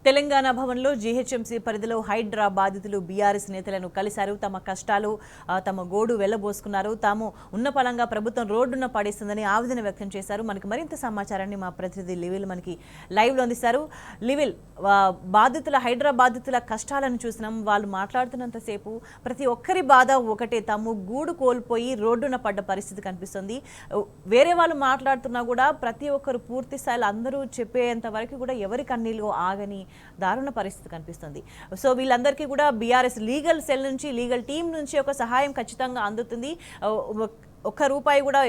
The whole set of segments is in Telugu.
తెలంగాణ భవన్లో జీహెచ్ఎంసీ పరిధిలో హైడ్రా బాధితులు బీఆర్ఎస్ నేతలను కలిశారు. తమ కష్టాలు తమ గోడు వెళ్లబోసుకున్నారు. తాము ఉన్న పలంగా ప్రభుత్వం రోడ్డున పడేస్తుందని ఆవేదన వ్యక్తం చేశారు. మనకి మరింత సమాచారాన్ని మా ప్రతినిధి లివిల్ మనకి లైవ్లో అందిస్తారు. లివిల్, బాధితుల హైడ్రా బాధితుల కష్టాలను చూసినాం. వాళ్ళు మాట్లాడుతున్నంతసేపు ప్రతి ఒక్కరి బాధ ఒకటే, తాము గూడు కోల్పోయి రోడ్డున పడ్డ పరిస్థితి కనిపిస్తుంది. వేరే వాళ్ళు మాట్లాడుతున్నా కూడా ప్రతి ఒక్కరు పూర్తి స్థాయిలో అందరూ చెప్పేంత వరకు కూడా ఎవరి కన్నీళ్ళు ఆగని దారుణ పరిస్థితి కనిపిస్తుంది. సో వీళ్ళందరికీ కూడా బీఆర్ఎస్ లీగల్ సెల్ నుంచి, లీగల్ టీం నుంచి ఒక సహాయం ఖచ్చితంగా అందుతుంది. ఒక్క రూపాయి కూడా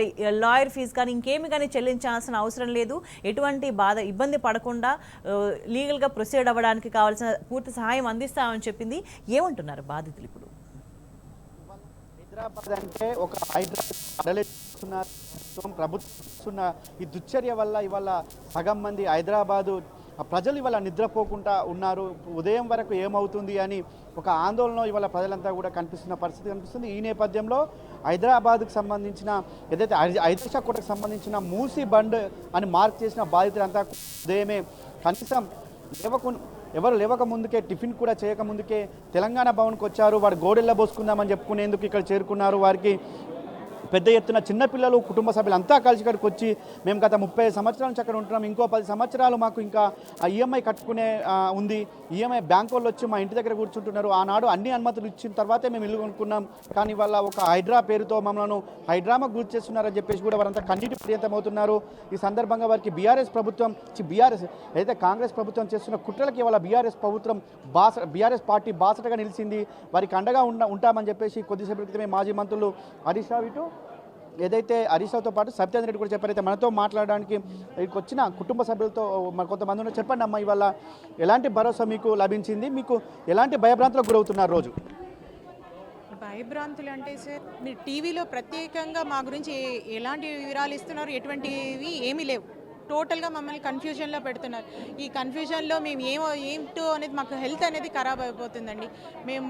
లాయర్ ఫీజు కానీ ఇంకేమి కానీ చెల్లించాల్సిన అవసరం లేదు. ఎటువంటి ఇబ్బంది పడకుండా లీగల్గా ప్రొసీడ్ అవ్వడానికి కావాల్సిన పూర్తి సహాయం అందిస్తామని చెప్పింది. ఏమంటున్నారు బాధితులు ఇప్పుడు? హైదరాబాద్ అంటే ఒక ప్రభుత్వం ఈ దుశ్చర్య వల్ల ఇవాళ సగం మంది హైదరాబాదు ప్రజలు ఇవాళ నిద్రపోకుండా ఉన్నారు. ఉదయం వరకు ఏమవుతుంది అని ఒక ఆందోళన ఇవాళ ప్రజలంతా కూడా కనిపిస్తున్న పరిస్థితి కనిపిస్తుంది. ఈ నేపథ్యంలో హైదరాబాద్కు సంబంధించిన ఏదైతే ఐదేశ కోటకు సంబంధించిన మూసీ బండ్ అని మార్క్ చేసిన బాధితులంతా ఉదయమే కనీసం ఎవరు లేవక ముందుకే, టిఫిన్ కూడా చేయక ముందుకే తెలంగాణ భవన్కి వచ్చారు. వాడు గోడెల్ల పోసుకుందామని చెప్పుకునేందుకు ఇక్కడ చేరుకున్నారు. వారికి పెద్ద ఎత్తున చిన్నపిల్లలు, కుటుంబ సభ్యులు అంతా కలిసి ఇక్కడికి వచ్చి మేము గత 30 సంవత్సరాల నుంచి అక్కడ ఉంటున్నాం, ఇంకో 10 సంవత్సరాలు మాకు ఇంకా ఈఎంఐ కట్టుకునే ఉంది, ఈఎంఐ బ్యాంక్ వాళ్ళు వచ్చి మా ఇంటి దగ్గర కూర్చుంటున్నారు, ఆనాడు అన్ని అనుమతులు ఇచ్చిన తర్వాతే మేము ఇల్లు కొనుక్కున్నాం, కానీ వాళ్ళ ఒక హైడ్రా పేరుతో మమ్మల్ని హైడ్రామా గురి చేస్తున్నారని చెప్పేసి కూడా వారంతా కన్నీటి పర్యంతమవుతున్నారు. ఈ సందర్భంగా వారికి బీఆర్ఎస్ అయితే కాంగ్రెస్ ప్రభుత్వం చేస్తున్న కుట్రలకి వాళ్ళ బీఆర్ఎస్ పార్టీ బాసటగా నిలిచింది. వారికి అండగా ఉంటామని చెప్పేసి కొద్దిసేపటి క్రితమే మాజీ మంత్రులు హరీష్ రావు ఏదైతే హరీష్ రావుతో పాటు సబితా రెడ్డి కూడా చెప్పారైతే మనతో మాట్లాడడానికి ఇక్కడికి వచ్చిన కుటుంబ సభ్యులతో మరి కొంతమంది ఉన్నారు. చెప్పండి అమ్మ, ఇవాళ ఎలాంటి భరోసా మీకు లభించింది? మీకు ఎలాంటి భయభ్రాంతులకు గురవుతున్నారు రోజు? భయభ్రాంతులు అంటే సార్, మీరు టీవీలో ప్రత్యేకంగా మా గురించి ఎలాంటి వివరాలు ఇస్తున్నారు, ఎటువంటివి ఏమీ లేవు. టోటల్గా మమ్మల్ని కన్ఫ్యూజన్లో పెడుతున్నారు. ఈ కన్ఫ్యూజన్లో మేము ఏంటో అనేది మాకు హెల్త్ అనేది ఖరాబ్ అయిపోతుందండి. మేము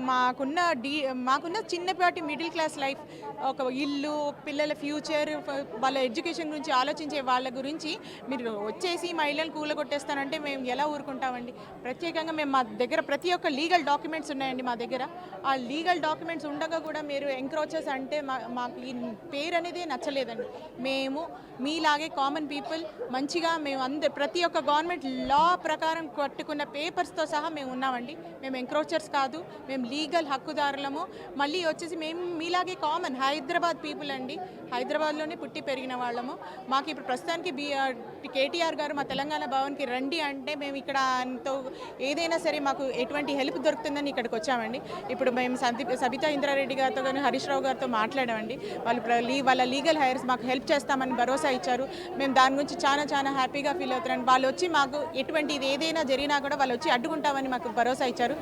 మాకున్న చిన్నపాటి మిడిల్ క్లాస్ లైఫ్, ఒక ఇల్లు, పిల్లల ఫ్యూచర్, వాళ్ళ ఎడ్యుకేషన్ గురించి ఆలోచించే వాళ్ళ గురించి మీరు వచ్చేసి మా ఇళ్ళని కూలగొట్టేస్తానంటే మేము ఎలా ఊరుకుంటామండి? ప్రత్యేకంగా మేము మా దగ్గర ప్రతి ఒక్క లీగల్ డాక్యుమెంట్స్ ఉన్నాయండి మా దగ్గర. ఆ లీగల్ డాక్యుమెంట్స్ ఉండగా కూడా మీరు ఎంక్రోచెస్ అంటే మాకు ఈ పేరు అనేది నచ్చలేదండి. మేము మీలాగే కామన్ పీపుల్ మంచిగా మేము ప్రతి ఒక్క గవర్నమెంట్ లా ప్రకారం కట్టుకున్న పేపర్స్తో సహా మేము ఉన్నామండి. మేము ఎంక్రోచర్స్ కాదు, మేము లీగల్ హక్కుదారులము. మళ్ళీ వచ్చేసి మేము మీలాగే కామన్ హైదరాబాద్ పీపుల్ అండి. హైదరాబాద్లోనే పుట్టి పెరిగిన వాళ్ళము. మాకు ఇప్పుడు ప్రస్తుతానికి కేటీఆర్ గారు మా తెలంగాణ భవన్కి రండి అంటే మేము ఇక్కడ ఏదైనా సరే మాకు ఎటువంటి హెల్ప్ దొరుకుతుందని ఇక్కడికి వచ్చామండి. ఇప్పుడు మేము సబితా ఇంద్రారెడ్డి గారితో కానీ హరీష్ రావు గారితో మాట్లాడామండి. వాళ్ళ లీగల్ హైర్స్ మాకు హెల్ప్ చేస్తామని భరోసా ఇచ్చారు. మేము దాని గురించి చాలా హ్యాపీగా ఫీల్ అవుతున్నాను. వాళ్ళు వచ్చి మాకు ఎటువంటిది ఏదైనా జరిగినా కూడా వాళ్ళు వచ్చి అడ్డుకుంటామని మాకు భరోసా ఇచ్చారు.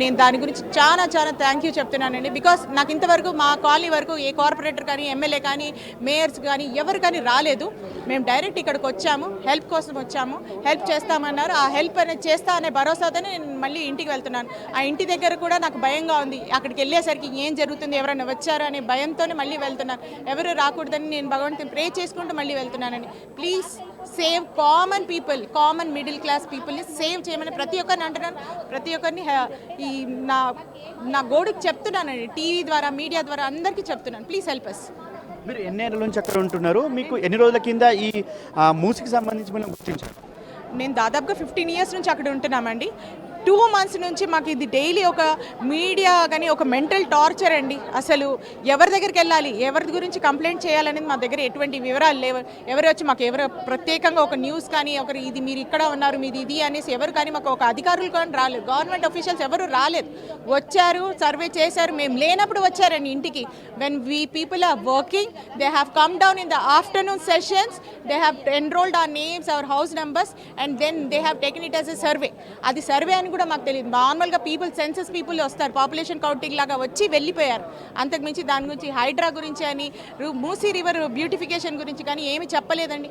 నేను దాని గురించి చాలా థ్యాంక్ యూ చెప్తున్నానండి. బికాస్ నాకు ఇంతవరకు మా కాలనీ వరకు ఏ కార్పొరేటర్ కానీ, ఎమ్మెల్యే కానీ, మేయర్స్ కానీ ఎవరు కానీ రాలేదు. మేము డైరెక్ట్ ఇక్కడికి వచ్చాము, హెల్ప్ కోసం వచ్చాము. హెల్ప్ చేస్తామన్నారు. ఆ హెల్ప్ అనేది చేస్తా అనే భరోసాతోనే నేను మళ్ళీ ఇంటికి వెళ్తున్నాను. ఆ ఇంటి దగ్గర కూడా నాకు భయంగా ఉంది. అక్కడికి వెళ్ళేసరికి ఏం జరుగుతుంది, ఎవరైనా వచ్చారా అనే భయంతోనే మళ్ళీ వెళ్తున్నాను. ఎవరు రాకూడదని నేను భగవంతుని ప్రే చేసుకుంటూ మళ్ళీ వెళ్తున్నానండి. Please save common people, common middle class పీపుల్ని సేవ్ చేయమని ప్రతి ఒక్కరిని అంటున్నాను. ప్రతి ఒక్కరిని ఈ నా గోడుకి చెప్తున్నానండి. టీవీ ద్వారా, మీడియా ద్వారా అందరికీ చెప్తున్నాను. Please help us. మీరు ఎన్నేళ్ళ నుంచి అక్కడ ఉంటున్నారు? మీకు ఎన్ని రోజుల కింద ఈ మూసికి సంబంధించి మనం గుర్తించారు? నేను దాదాపుగా 15 years నుంచి అక్కడ ఉంటున్నామండి. 2 months నుంచి మాకు ఇది డైలీ ఒక మీడియా కానీ ఒక మెంటల్ టార్చర్ అండి. అసలు ఎవరి దగ్గరికి వెళ్ళాలి, ఎవరి గురించి కంప్లైంట్ చేయాలనేది మా దగ్గర ఎటువంటి వివరాలు లేవు. ఎవరు వచ్చి మాకు ప్రత్యేకంగా ఒక న్యూస్ కానీ, ఇది మీరు ఇక్కడ ఉన్నారు, మీది ఇది అనేసి ఎవరు కానీ మాకు ఒక అధికారులు కానీ రాలేదు. గవర్నమెంట్ అఫీషియల్స్ ఎవరు రాలేదు. వచ్చారు, సర్వే చేశారు, మేము లేనప్పుడు వచ్చారండి ఇంటికి. When we people are working, they have come down in the afternoon sessions, they have enrolled our names, our house numbers, and then they have taken it as a survey. అది సర్వే అని కూడా మాకు తెలియదు. నార్మల్గా సెన్సస్ పీపుల్ వస్తారు, పాపులేషన్ కౌంటింగ్ లాగా వచ్చి వెళ్ళిపోయారు. అంతకుమించి దాని గురించి హైడ్రా గురించి అని మూసీ రివర్ బ్యూటిఫికేషన్ గురించి కానీ ఏమీ చెప్పలేదండి.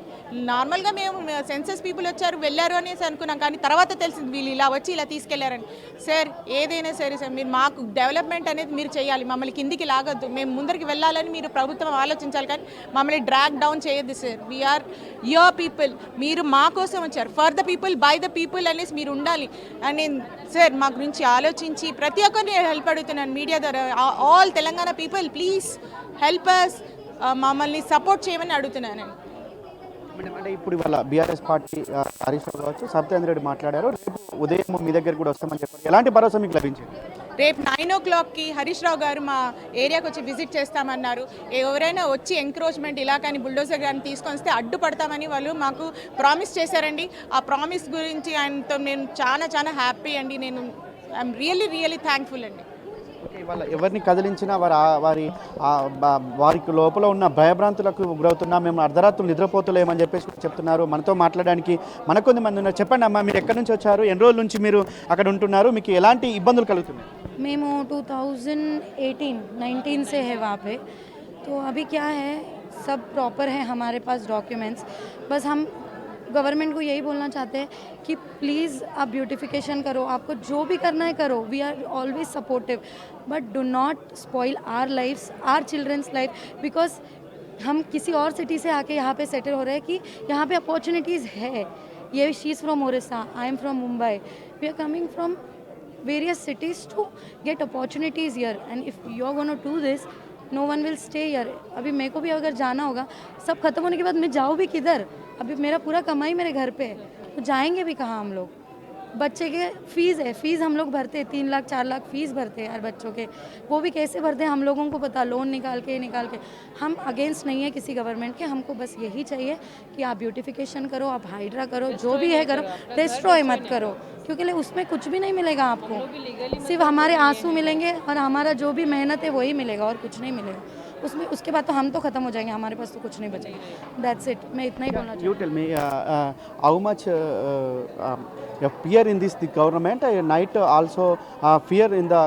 నార్మల్గా మేము సెన్సస్ పీపుల్ వచ్చారు వెళ్ళారు అనేసి అనుకున్నాం, కానీ తర్వాత తెలిసింది వీళ్ళు ఇలా వచ్చి ఇలా తీసుకెళ్లారని. సార్ ఏదైనా సరే సార్, మీరు మాకు డెవలప్మెంట్ అనేది మీరు చేయాలి, మమ్మల్ని కిందికి లాగొద్దు, మేము ముందరికి వెళ్ళాలని మీరు ప్రభుత్వం ఆలోచించాలి, కానీ మమ్మల్ని డ్రాగ్ డౌన్ చేయొద్దు సార్. వీఆర్ యువర్ పీపుల్, మీరు మా కోసం వచ్చారు, for the people by the people అనేసి మీరు ఉండాలి అని సార్ మా గురించి ఆలోచించి ప్రతి ఒక్కరిని హెల్ప్ అడుగుతున్నాను మీడియా ద్వారా. All Telangana people please help us, మమ్మల్ని సపోర్ట్ చేయమని అడుగుతున్నాను. అంటే ఇప్పుడు ఇవాళ బీఆర్ఎస్ పార్టీ హరీష్ రావు కావచ్చు, సబితేంద్ర రెడ్డి మాట్లాడారు, రేపు ఉదయం మీ దగ్గర కూడా వస్తామని చెప్పారు. ఎలాంటి భరోసా మీకు లభించింది? రేపు 9 o'clockకి హరీష్ రావు గారు మా ఏరియాకి వచ్చి విజిట్ చేస్తామన్నారు. ఎవరైనా వచ్చి ఎంక్రోచ్మెంట్ ఇలా కానీ బుల్డోజర్ కానీ తీసుకొని వస్తే అడ్డుపడతామని వాళ్ళు మాకు ప్రామిస్ చేశారండి. ఆ ప్రామిస్ గురించి ఆయనతో నేను చాలా చాలా హ్యాపీ అండి. నేను ఐఎమ్ రియల్లీ థ్యాంక్ఫుల్ అండి. ఇవాళ ఎవరిని కదిలించినా వారికి లోపల ఉన్న భయభ్రాంతులకు గురవుతున్నా, మేము అర్ధరాత్రులు నిద్రపోతులేమని చెప్పేసి చెప్తున్నారు. మనతో మాట్లాడడానికి మనకొంది మంది ఉన్నారు. చెప్పండి అమ్మా, మీరు ఎక్కడి నుంచి వచ్చారు, ఎన్ని రోజుల నుంచి మీరు అక్కడ ఉంటున్నారు, మీకు ఎలాంటి ఇబ్బందులు కలుగుతున్నాయి? మేము 2018-19 से है वहाँ पे, तो अभी क्या है सब प्रॉपर है हमारे पास डॉक्यूमेंट्स. बस हम गवर्नमेंट को यही बोलना चाहते हैं कि प्लीज़ आप ब्यूटिफिकेशन करो, आपको जो भी करना है करो, we are always supportive, but do not spoil our lifes, our childrens life, because हम किसी और सिटी से आके यहाँ पे सेटल हो रहे हैं कि यहाँ पे अपॉर्चुनिटीज़ है. ये she is from Orissa, I am from Mumbai, we are coming from various cities to get opportunities here, and if you are going to do this, no one will stay here. अभी मेरे को भी अगर जाना होगा, सब खत्म होने के बाद मैं जाऊँ भी किधर? अभी मेरा पूरा कमाई मेरे घर पे है, तो जाएंगे भी कहाँ हम लोग? बच्चे के फीस है, फीस हम लोग भरते हैं, 3 लाख 4 लाख फीस भरते हैं यार बच्चों के. वो भी कैसे भरते हैं हम लोगों को पता, लोन निकाल के. हम अगेंस्ट नहीं है किसी गवर्नमेंट के, हमको बस यही चाहिए कि आप ब्यूटिफिकेशन करो, आप हाइड्रा करो, जो भी है करो, डिस्ट्रॉय मत करो, क्योंकि उसमें कुछ भी नहीं मिलेगा आपको, सिर्फ हमारे आंसू मिलेंगे और हमारा जो भी मेहनत है वही मिलेगा और कुछ नहीं मिलेगा उसमें. उसके बाद तो हम तो ख़त्म हो जाएंगे, हमारे पास तो कुछ नहीं बचेगा. दैट्स इट, मैं इतना ही बोलना You tell me how much fear in this the government, night also fear in the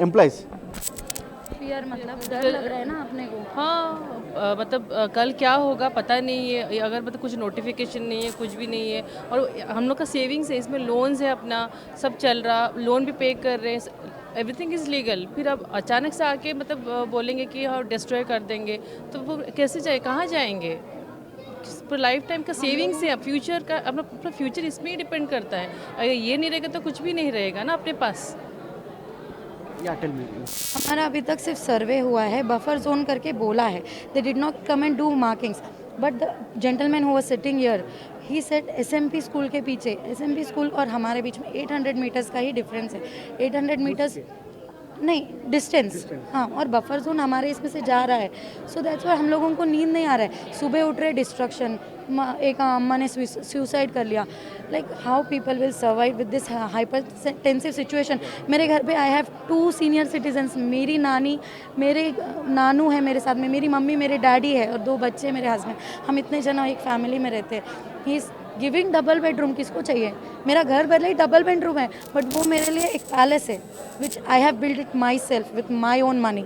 employees. Fear मतलब डर लग रहा है ना अपने को. हाँ मतलब कल क्या होगा पता नहीं है. अगर मतलब कुछ नोटिफिकेशन नहीं है, कुछ भी नहीं है, और हम लोग का सेविंग्स है, इसमें लोन्स है, अपना सब चल रहा, लोन भी पे कर रहे हैं, एवरीथिंग इज़ लीगल. फिर अब अचानक से आके मतलब बोलेंगे कि हाँ डिस्ट्रॉय कर देंगे, तो वो कैसे जाए, कहाँ जाएंगे? पर लाइफ टाइम का सेविंग्स है, फ्यूचर का अपना फ्यूचर इसमें ही डिपेंड करता है. अगर ये नहीं रहेगा तो कुछ भी नहीं रहेगा ना अपने पास. हमारा अभी तक सिर्फ सर्वे हुआ है, बफर जोन करके बोला है. They did not come and do markings, but the gentleman who was sitting here he said SMP school के पीछे, एसएमपी स्कूल और हमारे बीच में 800 मीटर्स का ही डिफरेंस है. 800 मीटर्स नहीं डिस्टेंस, हाँ, और बफर जोन हमारे इसमें से जा रहा है. सो दैट्स व्हाई हम लोगों को नींद नहीं आ रहा है. सुबह उठ रहे डिस्ट्रक्शन, एक अम्मा ने सुसाइड कर लिया. Like how people will survive with this hypertensive situation. मेरे घर पे आई हैव 2 सीनियर सिटीजन्स, मेरी नानी, मेरे नानू है मेरे साथ में, मेरी मम्मी, मेरे डैडी है और 2 बच्चे मेरे हस्बैंड. हम इतने जना एक फैमिली में रहते हैं. He is giving double bedroom. किसको चाहिए? मेरा घर भले ही डबल बेडरूम है, बट वो मेरे लिए एक पैलेस है which I have build it myself with my own money.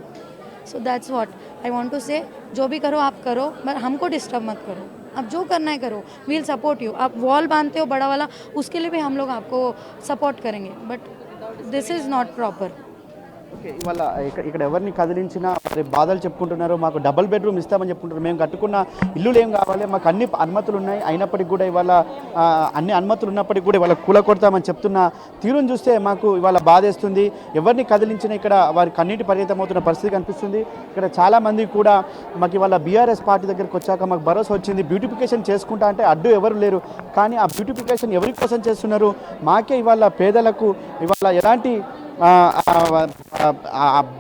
So that's what I want to say. जो भी करो आप करो, बट हमको डिस्टर्ब मत करो. आप जो करना है करो, वील सपोर्ट यू. आप वॉल बांधते हो बड़ा वाला, उसके लिए भी हम लोग आपको सपोर्ट करेंगे, but this is not proper. Okay, ఇవాళ ఇక్కడ ఎవరిని కదిలించినా మరి బాధలు చెప్పుకుంటున్నారు. మాకు డబుల్ బెడ్రూమ్ ఇస్తామని చెప్పుకుంటున్నారు. మేము కట్టుకున్న ఇల్లులు ఏం కావాలి, మాకు అన్ని అనుమతులు ఉన్నాయి, అయినప్పటికీ కూడా ఇవాళ అన్ని అనుమతులు ఉన్నప్పటికీ కూడా ఇవాళ కూలకొడతామని చెప్తున్న తీరును చూస్తే మాకు ఇవాళ బాధేస్తుంది. ఎవరిని కదిలించినా ఇక్కడ వారి కన్నీటి పరిమితం అవుతున్న పరిస్థితి కనిపిస్తుంది. ఇక్కడ చాలామంది కూడా మాకు ఇవాళ బీఆర్ఎస్ పార్టీ దగ్గరికి వచ్చాక మాకు భరోసా వచ్చింది, బ్యూటిఫికేషన్ చేసుకుంటా అంటే అడ్డు ఎవరు లేరు. కానీ ఆ బ్యూటిఫికేషన్ ఎవరి కోసం చేస్తున్నారు? మాకే ఇవాళ పేదలకు ఇవాళ ఎలాంటి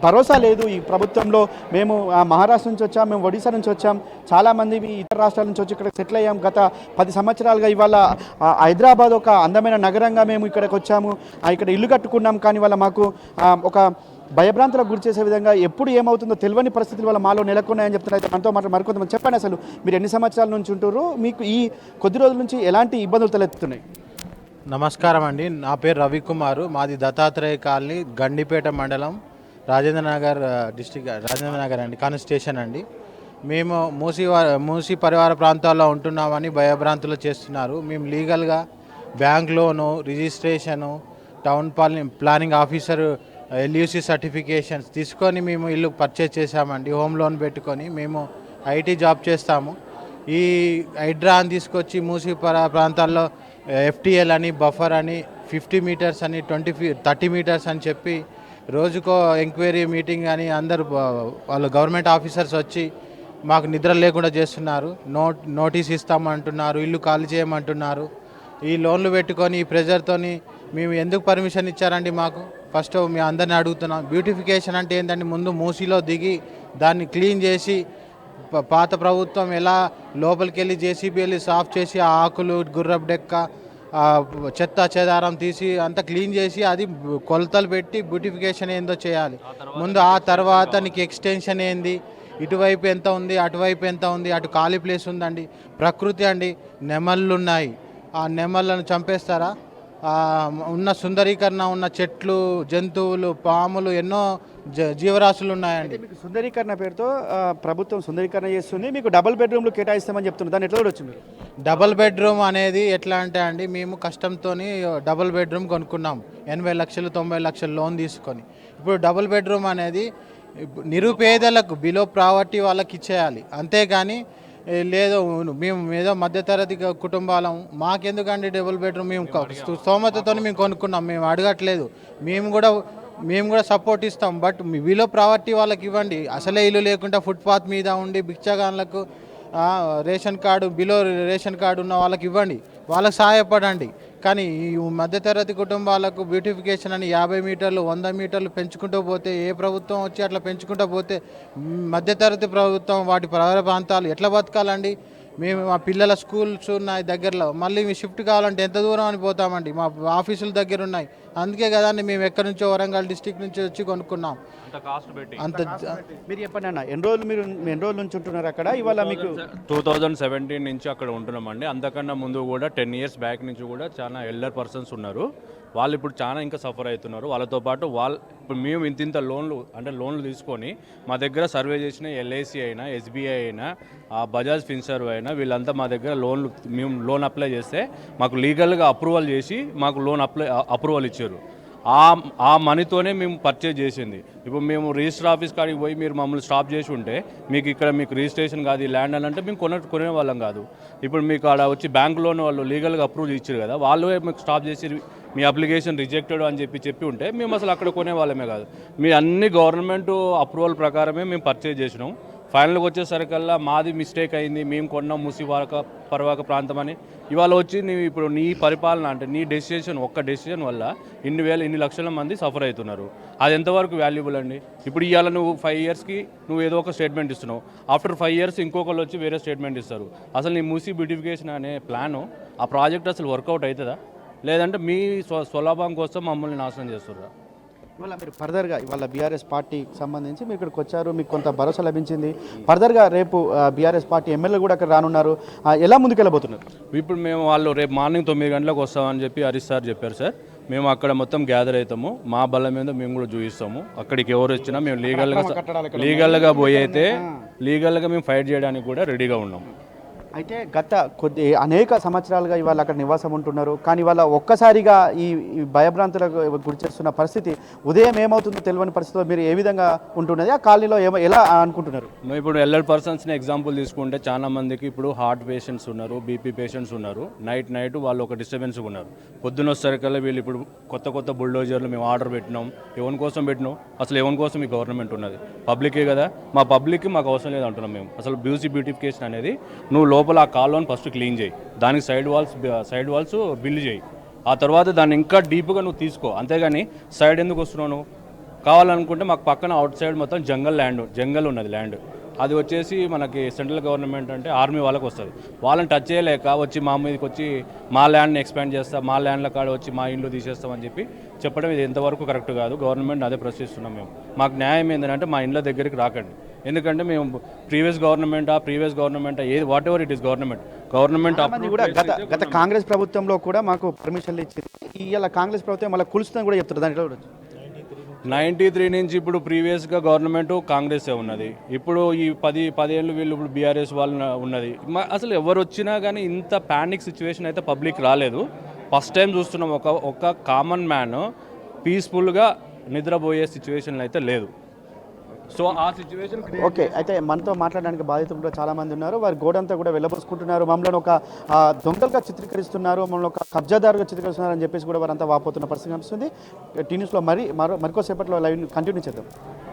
భరోసా లేదు ఈ ప్రభుత్వంలో. మేము మహారాష్ట్ర నుంచి వచ్చాం, మేము ఒడిశా నుంచి వచ్చాం, చాలామంది ఇతర రాష్ట్రాల నుంచి వచ్చి ఇక్కడ సెటిల్ అయ్యాం. గత 10 సంవత్సరాలుగా ఇవాళ హైదరాబాద్ ఒక అందమైన నగరంగా మేము ఇక్కడికి వచ్చాము, ఇక్కడ ఇల్లు కట్టుకున్నాం. కానీ ఇవాళ మాకు ఒక భయభ్రాంతులకు గురి చేసే విధంగా ఎప్పుడు ఏమవుతుందో తెలియని పరిస్థితులు వల్ల మాలో నెలకొన్నాయని చెప్తున్నారు. అయితే మనతో మరికొంతమంది చెప్పండి, అసలు మీరు ఎన్ని సంవత్సరాల నుంచి ఉంటున్నారు, మీకు ఈ కొద్ది రోజుల నుంచి ఎలాంటి ఇబ్బందులు తలెత్తుతున్నాయి? నమస్కారం అండి. నా పేరు రవికుమారు. మాది దత్తాత్రేయ కాలనీ, గండిపేట మండలం, రాజేంద్రనగర్ డిస్టిక్, రాజేంద్రనగర్ అండి, కాన్స్టిట్యూషన్ అండి. మేము మూసి పరివార ప్రాంతాల్లో ఉంటున్నామని భయభ్రాంతులు చేస్తున్నారు. మేము లీగల్గా bank loan, registration, town planning officer LUC certifications తీసుకొని మేము ఇల్లు పర్చేజ్ చేశామండి. హోమ్ లోన్ పెట్టుకొని మేము IT జాబ్ చేస్తాము. ఈ హైడ్రా అని తీసుకొచ్చి మూసి ప్రాంతాల్లో FTL అని, బఫర్ అని, 50 మీటర్స్ అని, 30 మీటర్స్ అని చెప్పి రోజుకో ఎంక్వైరీ మీటింగ్ అని అందరు వాళ్ళు గవర్నమెంట్ ఆఫీసర్స్ వచ్చి మాకు నిద్ర లేకుండా చేస్తున్నారు. నోటీస్ ఇస్తామంటున్నారు, ఇల్లు ఖాళీ చేయమంటున్నారు. ఈ లోన్లు పెట్టుకొని ఈ ప్రెజర్తోని మేము ఎందుకు పర్మిషన్ ఇచ్చారండి మాకు? ఫస్ట్ మీ అందరిని అడుగుతున్నాం. బ్యూటిఫికేషన్ అంటే ఏంటంటే ముందు మూసిలో దిగి దాన్ని క్లీన్ చేసి పాత ప్రభుత్వం ఎలా లోపలికి వెళ్ళి JCB వెళ్ళి సాఫ్ చేసి ఆ ఆకులు, గుర్రపు డెక్క, చెత్త చెదారం తీసి అంతా క్లీన్ చేసి అది కొలతలు పెట్టి బ్యూటిఫికేషన్ ఏందో చేయాలి ముందు. ఆ తర్వాత నీకు ఎక్స్టెన్షన్ ఏంది, ఇటువైపు ఎంత ఉంది, అటువైపు ఎంత ఉంది, అటు ఖాళీ ప్లేస్ ఉందండి. ప్రకృతి అండి, నెమళ్ళు ఉన్నాయి. ఆ నెమళ్ళను చంపేస్తారా? ఉన్న సుందరీకరణ ఉన్న చెట్లు, జంతువులు, పాములు, ఎన్నో జీవరాశులు ఉన్నాయండి. మీకు సుందరీకరణ పేరుతో ప్రభుత్వం సుందరీకరణ చేస్తుంది, మీకు డబుల్ బెడ్రూమ్లు కేటాయిస్తామని చెప్తున్నారు. దాన్ని ఎట్లా చూడొచ్చు మీరు? డబుల్ బెడ్రూమ్ అనేది ఎట్లా అంటే అండి, మేము కష్టంతో డబుల్ బెడ్రూమ్ కొనుక్కున్నాం. 80 లక్షలు 90 లక్షలు లోన్ తీసుకొని. ఇప్పుడు డబుల్ బెడ్రూమ్ అనేది నిరుపేదలకు, బిలో ప్రావర్టీ వాళ్ళకి ఇచ్చేయాలి. అంతేగాని లేదు మేము ఏదో మధ్యతరగతి కుటుంబాలం మాకెందుకండి డబుల్ బెడ్రూమ్, మేము స్తోమతతో మేము కొనుక్కున్నాం, మేము అడగట్లేదు. మేము కూడా సపోర్ట్ ఇస్తాం. బట్ బిలో ప్రావర్టీ వాళ్ళకి ఇవ్వండి. అసలే ఇల్లు లేకుండా ఫుట్పాత్ మీద ఉండి భిక్షగాన్లకు, ration card, below ration card ఉన్న వాళ్ళకి ఇవ్వండి, వాళ్ళకి సహాయపడండి. కానీ ఈ మధ్యతరగతి కుటుంబాలకు బ్యూటిఫికేషన్ అని 50 మీటర్లు 100 మీటర్లు పెంచుకుంటూ పోతే, ఏ ప్రభుత్వం వచ్చి అట్లా పెంచుకుంటూ పోతే మధ్యతరగతి ప్రభుత్వం వాటి ప్రధాన ప్రాంతాలు ఎట్లా బతకాలండి? మేము మా పిల్లల స్కూల్స్ ఉన్నాయి దగ్గరలో, మళ్ళీ మీ షిఫ్ట్ కావాలంటే ఎంత దూరం అని పోతామండి? మా ఆఫీసుల దగ్గర ఉన్నాయి. అందుకే కదండి మేము ఎక్కడి నుంచో వరంగల్ డిస్టిక్ నుంచి వచ్చి కొనుక్కున్నాం. అంత మీరు చెప్పండి అన్న, ఎన్ని రోజుల నుంచి ఉంటున్నారు అక్కడ? ఇవాళ మీకు 2017 నుంచి అక్కడ ఉంటున్నామండి. అంతకన్నా ముందు కూడా 10 years బ్యాక్ నుంచి కూడా చాలా ఎల్డర్ పర్సన్స్ ఉన్నారు. వాళ్ళు ఇప్పుడు చాలా ఇంకా సఫర్ అవుతున్నారు. వాళ్ళతో పాటు ఇప్పుడు మేము ఇంత లోన్లు తీసుకొని మా దగ్గర సర్వే చేసిన LIC అయినా, SBI అయినా, బజాజ్ ఫిన్సర్వ్ అయినా, వీళ్ళంతా మా దగ్గర మేము లోన్ అప్లై చేస్తే మాకు లీగల్గా అప్రూవల్ చేసి మాకు లోన్ అప్రూవల్ ఇచ్చారు. ఆ మనీతోనే మేము పర్చేజ్ చేసింది. ఇప్పుడు మేము రిజిస్టర్ ఆఫీస్ కాడికి పోయి మీరు మమ్మల్ని స్టాప్ చేసి ఉంటే మీకు రిజిస్ట్రేషన్ కాదు ఈ ల్యాండ్ అని అంటే మేము కొనే వాళ్ళం కాదు. ఇప్పుడు మీకు ఆడ వచ్చి బ్యాంక్ లోన్ వాళ్ళు లీగల్గా అప్రూవ్ ఇచ్చారు కదా, వాళ్ళే మీకు స్టాప్ చేసి మీ అప్లికేషన్ రిజెక్టెడ్ అని చెప్పి ఉంటే మేము అసలు అక్కడ కొనే వాళ్ళమే కాదు. మీ అన్ని గవర్నమెంట్ అప్రూవల్ ప్రకారమే మేము పర్చేజ్ చేసినాం. ఫైనల్గా వచ్చేసరికల్లా మాది మిస్టేక్ అయింది, మేము కొన్నాం మూసి పరివాహక ప్రాంతం అని. ఇవాళ వచ్చి ఇప్పుడు నీ పరిపాలన అంటే నీ ఒక్క డెసిషన్ వల్ల ఇన్ని లక్షల మంది సఫర్ అవుతున్నారు. అది ఎంతవరకు వాల్యుబుల్ అండి? ఇప్పుడు ఇవాళ నువ్వు 5 yearsకి నువ్వు ఏదో ఒక స్టేట్మెంట్ ఇస్తున్నావు, ఆఫ్టర్ 5 years ఇంకొకళ్ళు వచ్చి వేరే స్టేట్మెంట్ ఇస్తారు. అసలు నీ మూసి బ్యూటిఫికేషన్ అనే ప్లాను, ఆ ప్రాజెక్ట్ అసలు వర్కౌట్ అవుతుందా, లేదంటే మీ స్వలాభం కోసం మమ్మల్ని నాశనం చేస్తుర్రా? ఇవాళ మీరు ఫర్దర్గా ఇవాళ BRS పార్టీకి సంబంధించి మీరు ఇక్కడికి వచ్చారు, మీకు కొంత భరోసా లభించింది. ఫర్దర్గా రేపు BRS పార్టీ ఎమ్మెల్యే కూడా అక్కడ రానున్నారు. ఎలా ముందుకెళ్ళబోతున్నారు? ఇప్పుడు మేము వాళ్ళు రేపు మార్నింగ్ 9 గంటలకు వస్తామని చెప్పి హరీష్ సార్ చెప్పారు సార్. మేము అక్కడ మొత్తం గ్యాదర్ అవుతాము, మా బల్ల మీద మేము కూడా చూపిస్తాము. అక్కడికి ఎవరు వచ్చినా మేము లీగల్గా పోయి అయితే లీగల్గా మేము ఫైట్ చేయడానికి కూడా రెడీగా ఉన్నాము. అయితే గత అనేక సంవత్సరాలుగా ఇవాళ అక్కడ నివాసం ఉంటున్నారు. కానీ ఇవాళ ఒక్కసారిగా ఈ భయభ్రాంతులకు గురి చేస్తున్న పరిస్థితి, ఉదయం ఏమవుతుందో తెలియని పరిస్థితిలో మీరు ఏ విధంగా ఉంటున్నది, ఆ కాలనీలో ఎలా అనుకుంటున్నారు? ఇప్పుడు ఎల్డర్ పర్సన్స్ని ఎగ్జాంపుల్ తీసుకుంటే చాలా మందికి ఇప్పుడు హార్ట్ పేషెంట్స్ ఉన్నారు, BP పేషెంట్స్ ఉన్నారు. నైట్ వాళ్ళు ఒక డిస్టర్బెన్స్ ఉన్నారు. పొద్దున వచ్చేసరికల్లా వీళ్ళు ఇప్పుడు కొత్త బుల్డోజర్లు మేము ఆర్డర్ పెట్టినాం. ఎవరి కోసం పెట్టినాం? అసలు ఎవరి కోసం ఈ గవర్నమెంట్ ఉన్నది? పబ్లికే కదా. మా పబ్లిక్కి మాకు అవసరం లేదు అంటున్నాం మేము. అసలు బ్యూటిఫికేషన్ అనేది నువ్వు లోపల ఆ కాలువని ఫస్ట్ క్లీన్ చేయి, దానికి సైడ్ వాల్స్ బిల్డ్ చేయి, ఆ తర్వాత దాన్ని ఇంకా డీప్గా నువ్వు తీసుకో. అంతేగాని సైడ్ ఎందుకు వస్తున్నావు? కావాలనుకుంటే మాకు పక్కన అవుట్ సైడ్ మొత్తం జంగల్ ఉన్నది ల్యాండ్. అది వచ్చేసి మనకి సెంట్రల్ గవర్నమెంట్ అంటే ఆర్మీ వాళ్ళకి వస్తుంది. వాళ్ళని టచ్ చేయలేక వచ్చి మా మీదకి వచ్చి మా ల్యాండ్ని ఎక్స్పాండ్ చేస్తా, మా ల్యాండ్ల కాడ వచ్చి మా ఇండ్లు తీసేస్తామని చెప్పడం ఇది ఎంతవరకు కరెక్ట్ కాదు. గవర్నమెంట్ అదే ప్రశ్నిస్తున్నాం మేము. మాకు న్యాయం ఏంటంటే మా ఇండ్ల దగ్గరికి రాకండి. ఎందుకంటే మేము ప్రీవియస్ గవర్నమెంట్ ఏది what ever it is government మంది కూడా గత కాంగ్రెస్ ప్రభుత్వంలో కూడా మాకు పర్మిషన్లు ఇచ్చింది. ఇవాళ కాంగ్రెస్ ప్రభుత్వం మళ్ళీ కూల్చుదని కూడా చెప్తారు. దాంట్లో కూడా 93 నుంచి ఇప్పుడు ప్రీవియస్గా గవర్నమెంట్ కాంగ్రెసే ఉన్నది. ఇప్పుడు ఈ 10 ఏళ్ళు వీళ్ళు ఇప్పుడు బీఆర్ఎస్ వాళ్ళు ఉన్నది. అసలు ఎవరు వచ్చినా కానీ ఇంత ప్యానిక్ సిచ్యువేషన్ అయితే పబ్లిక్ రాలేదు. ఫస్ట్ టైం చూస్తున్నాం ఒక కామన్ మ్యాన్ పీస్ఫుల్గా నిద్రపోయే సిచ్యువేషన్ అయితే లేదు. సో ఆ సిచ్యువేషన్ ఓకే. అయితే మనతో మాట్లాడడానికి బాధితులు కూడా చాలా మంది ఉన్నారు. వారి గోడంతా కూడా వెళ్ళబోసుకుంటున్నారు, మమ్మల్ని ఒక దొంగలుగా చిత్రీకరిస్తున్నారు, మమ్మల్ని ఒక కబ్జాదారుగా చిత్రీకరిస్తున్నారు అని చెప్పేసి కూడా వారంతా వాపోతున్న పరిస్థితి కనిపిస్తుంది. టీ న్యూస్లో మరికోసేపట్లో లైవ్ కంటిన్యూ చేద్దాం.